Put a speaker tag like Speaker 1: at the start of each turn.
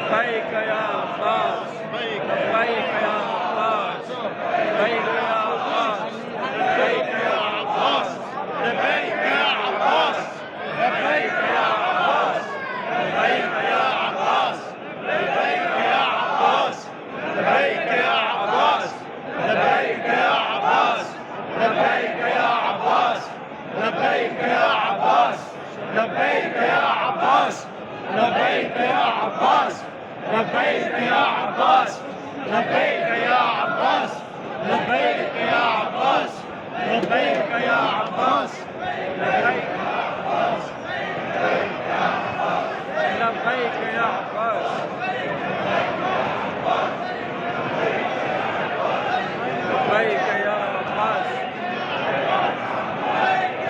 Speaker 1: لبيك يا عباس، لبيك يا عباس، لبيك يا عباس، لبيك يا عباس، لبيك يا عباس، لبيك يا عباس، لبيك يا عباس، لبيك يا عباس، لبيك يا عباس، لبيك يا عباس، لبيك يا عباس، لبيك يا عباس، لبيك يا عباس، لبيك يا عباس، لبيك يا عباس، لبيك يا عباس، لبيك يا عباس، لبيك يا عباس، لبيك لبيك يا عباس، لبيك